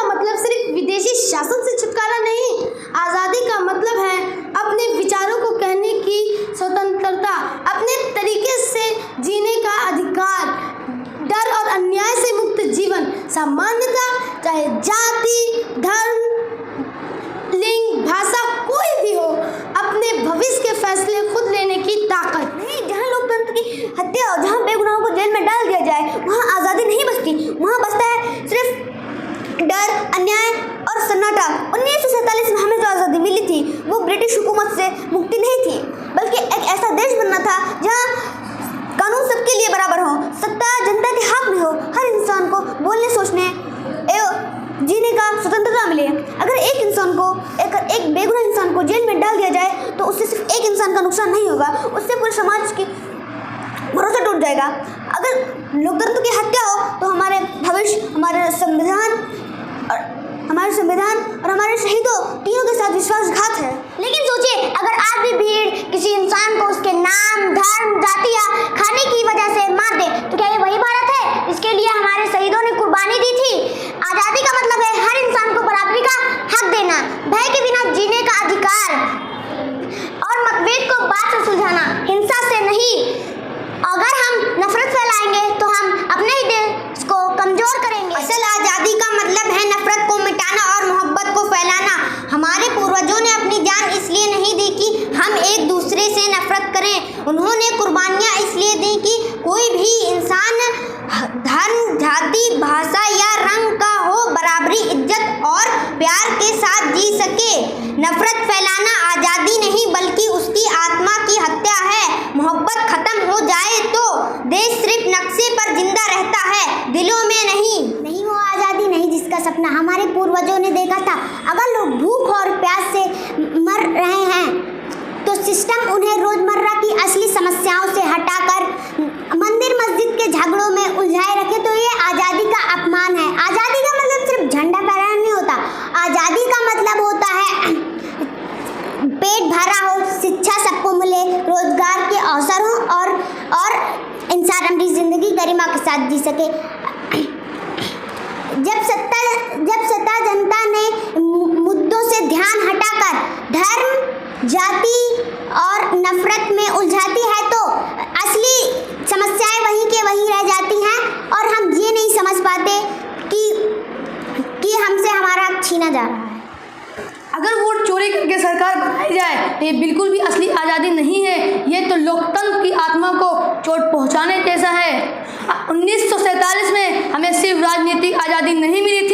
का मतलब सिर्फ विदेशी शासन से छुटकारा नहीं, आज़ादी का मतलब है अपने विचारों को कहने की स्वतंत्रता, अपने तरीके से जीने का अधिकार, डर और अन्याय से मुक्त जीवन, सामान्यता, चाहे जाति, धर्म, लिंग, भाषा कोई भी हो, अपने भविष्य के फैसले खुद लेने की ताकत। नहीं, जहाँ लोकतंत्र की हत्या हो, जहाँ बेगुनाहों को जेल में डाल दिया जाए, वहाँ आज़ादी नहीं बचती। वहाँ बचता है सिर्फ डर, अन्याय और सन्नाटा। 1947 में हमें जो आज़ादी मिली थी वो ब्रिटिश हुकूमत से मुक्ति नहीं थी, बल्कि एक ऐसा देश बनना था जहाँ कानून सबके लिए बराबर हो, सत्ता जनता के हाथ में हो, हर इंसान को बोलने, सोचने एवं जीने का स्वतंत्रता मिले। अगर एक इंसान को एक बेगुनाह इंसान को जेल में डाल दिया जाए तो उससे सिर्फ एक इंसान का नुकसान नहीं होगा, उससे पूरे समाज की भरोसा टूट जाएगा। अगर लोकतंत्र की हत्या हो तो हमारे भविष्य, हमारे संविधान और हमारे शहीदों तीनों के साथ विश्वासघात है। लेकिन सोचिए, अगर आज भी भीड़ किसी इंसान को उसके नाम, धर्म, जाति या खाने की वजह से मार दे, तो क्या ये वही भारत है जिसके लिए हमारे शहीदों ने कुर्बानी दी थी? आज़ादी का मतलब है हर इंसान को बराबरी का हक देना, भय के बिना जीने का अधिकार और मतभेद को बात से सुलझाना, हिंसा से नहीं। अगर हम नफरत फैलाएंगे तो हम अपने ही देश को कमजोर करेंगे। असल आज़ादी का मतलब है नफरत को मिटाना और मोहब्बत को फैलाना। हमारे पूर्वजों ने अपनी जान इसलिए नहीं दी कि हम एक दूसरे से नफरत करें, उन्होंने कुर्बानियाँ इसलिए दी कि कोई भी इंसान धर्म, जाति, भाषा या रंग का हो, बराबरी, इज्जत और प्यार के साथ जी सके। नफरत फैलाना आज़ादी नहीं बल्कि उसकी आत्मा की हत्या है। मोहब्बत खत्म हो जाए तो देश सिर्फ नक्शे पर जिंदा रहता है, दिलों में नहीं। वो आज़ादी नहीं जिसका सपना हमारे पूर्वजों ने देखा था। अगर लोग भूख और प्यास से मर रहे हैं तो सिस्टम उन्हें रोजमर्रा की असली समस्याओं से हटाकर मंदिर मस्जिद के झगड़ों में उलझाए रखे तो ये आज़ादी का अपमान है। आज़ादी का मतलब सिर्फ झंडा फहराना नहीं होता, आज़ादी का मतलब होता है पेट भरा हो, शिक्षा सबको मिले, रोजगार के अवसर हो और इंसान अपनी जिंदगी गरिमा के साथ जी सके। जब सत्ता जनता ने मुद्दों से ध्यान हटाकर धर्म, जाति और नफरत में उलझाती है तो असली समस्याएं वहीं के वहीं रह जाती हैं और हम ये नहीं समझ पाते कि हमसे हमारा हक छीना जा रहा है। अगर वोट चोरी करके सरकार बनाई जाए तो ये बिल्कुल भी असली आज़ादी नहीं है, ये तो लोकतंत्र की आत्मा को चोट पहुंचाने जैसा है। 1947 में हमें सिर्फ राजनीतिक आज़ादी नहीं मिली थी,